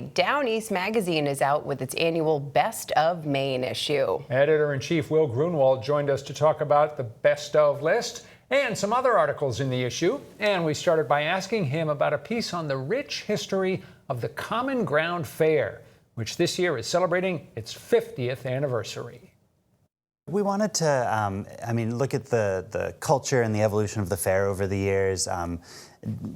Down East Magazine is out with its annual Best of Maine issue. Editor-in-Chief Will Grunwald joined us to talk about the Best of list and some other articles in the issue. And we started by asking him about a piece on the rich history of the Common Ground Fair, which this year is celebrating its 50th anniversary. We wanted to, look at the culture and the evolution of the fair over the years.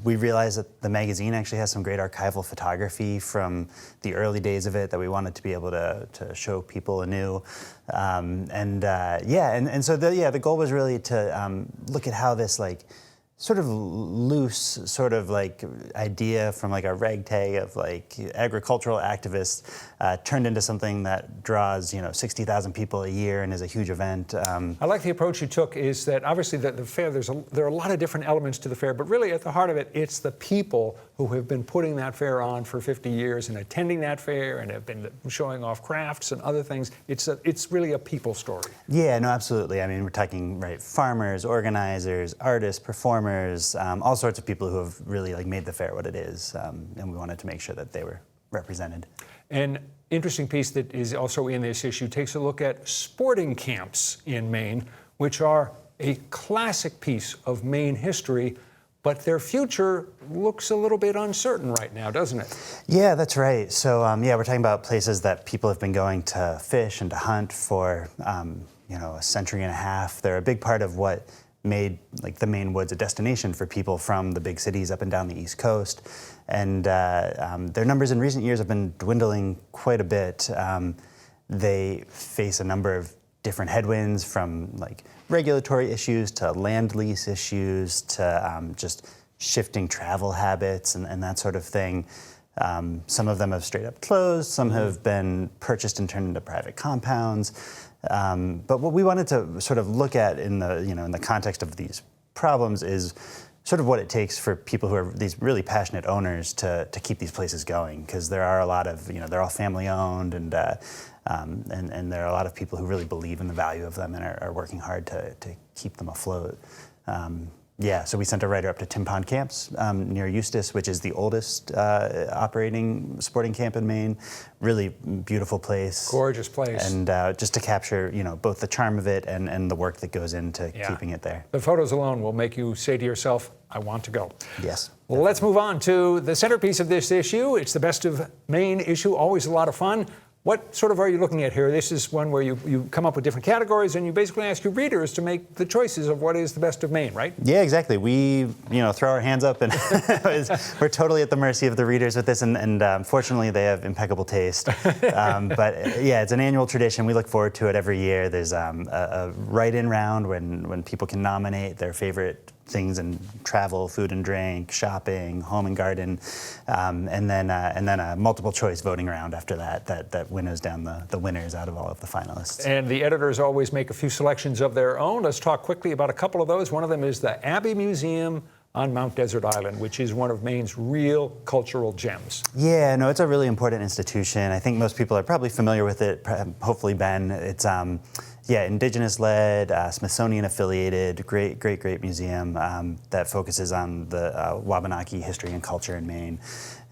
We realized that the magazine actually has some great archival photography from the early days of it that we wanted to be able to show people anew. So the goal was really to look at how this sort of loose idea from a ragtag of agricultural activists turned into something that draws 60,000 people a year and is a huge event. I like the approach you took is that obviously the fair, there are a lot of different elements to the fair, but really at the heart of it, it's the people who have been putting that fair on for 50 years and attending that fair and have been showing off crafts and other things. It's really a people story. Yeah, no, absolutely. I mean, we're talking farmers, organizers, artists, performers, all sorts of people who have really made the fair what it is, and we wanted to make sure that they were represented. An interesting piece that is also in this issue takes a look at sporting camps in Maine, which are a classic piece of Maine history, but their future looks a little bit uncertain right now, doesn't it? Yeah, that's right. So we're talking about places that people have been going to fish and to hunt for a century and a half. They're a big part of what made the Maine woods a destination for people from the big cities up and down the East Coast. And their numbers in recent years have been dwindling quite a bit. They face a number of different headwinds, from regulatory issues to land lease issues to just shifting travel habits and that sort of thing. Some of them have straight up closed, some have been purchased and turned into private compounds. But what we wanted to sort of look at in the context of these problems is sort of what it takes for people who are these really passionate owners to keep these places going, because there are a lot of, they're all family owned, and there are a lot of people who really believe in the value of them and are working hard to keep them afloat. So we sent a writer up to Tim Pond Camps near Eustis, which is the oldest operating sporting camp in Maine. Really beautiful place. Gorgeous place. And just to capture, both the charm of it and the work that goes into keeping it there. The photos alone will make you say to yourself, I want to go. Yes. Well, let's move on to the centerpiece of this issue. It's the Best of Maine issue, always a lot of fun. What sort of are you looking at here? This is one where you come up with different categories and you basically ask your readers to make the choices of what is the best of Maine, right? Yeah, exactly. We, throw our hands up and we're totally at the mercy of the readers with this, and fortunately they have impeccable taste. It's an annual tradition. We look forward to it every year. There's a write-in round when people can nominate their favorite things in travel, food and drink, shopping, home and garden, and then a multiple choice voting round after that winnows down the winners out of all of the finalists. And the editors always make a few selections of their own. Let's talk quickly about a couple of those. One of them is the Abbey Museum on Mount Desert Island, which is one of Maine's real cultural gems. Yeah, no, it's a really important institution. I think most people are probably familiar with it, hopefully Ben. It's Indigenous-led, Smithsonian-affiliated, great museum that focuses on the Wabanaki history and culture in Maine.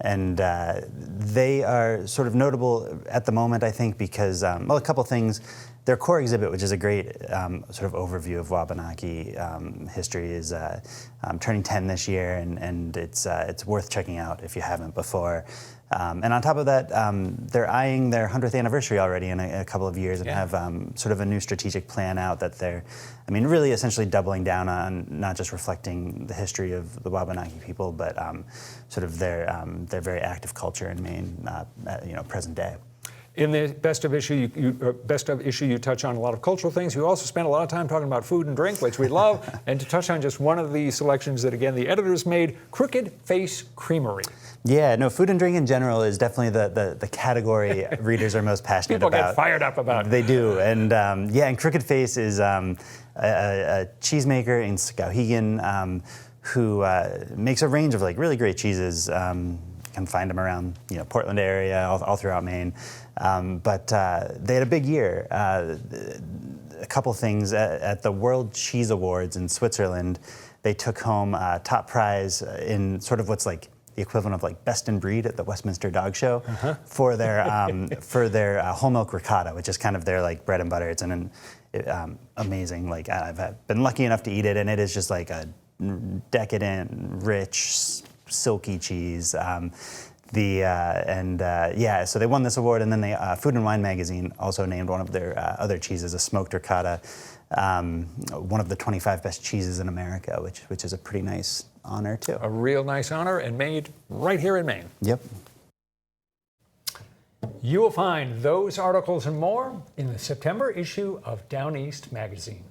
And they are sort of notable at the moment, I think, because, a couple things. Their core exhibit, which is a great sort of overview of Wabanaki history, is turning 10 this year, and it's worth checking out if you haven't before. And on top of that, they're eyeing their 100th anniversary already in a couple of years, and have sort of a new strategic plan out that they're, really essentially doubling down on, not just reflecting the history of the Wabanaki people, but sort of their very active culture in Maine, present day. In the Best of issue, you touch on a lot of cultural things. You also spend a lot of time talking about food and drink, which we love. And to touch on just one of the selections that, again, the editors made, Crooked Face Creamery. Yeah, no, food and drink in general is definitely the category readers are most passionate about. People get fired up about it. They do. And and Crooked Face is a cheesemaker in Skowhegan who makes a range of really great cheeses. You can find them around Portland area, all throughout Maine. But they had a big year. A couple things at the World Cheese Awards in Switzerland. They took home top prize in sort of what's the equivalent of like best in breed at the Westminster Dog Show for their whole milk ricotta, which is kind of their like bread and butter. It's amazing. Like I've been lucky enough to eat it, and it is just like a decadent, rich, silky cheese. So they won this award, and then Food and Wine magazine also named one of their other cheeses, a smoked ricotta, one of the 25 best cheeses in America, which is a pretty nice honor too. A real nice honor, and made right here in Maine. Yep. You will find those articles and more in the September issue of Down East magazine.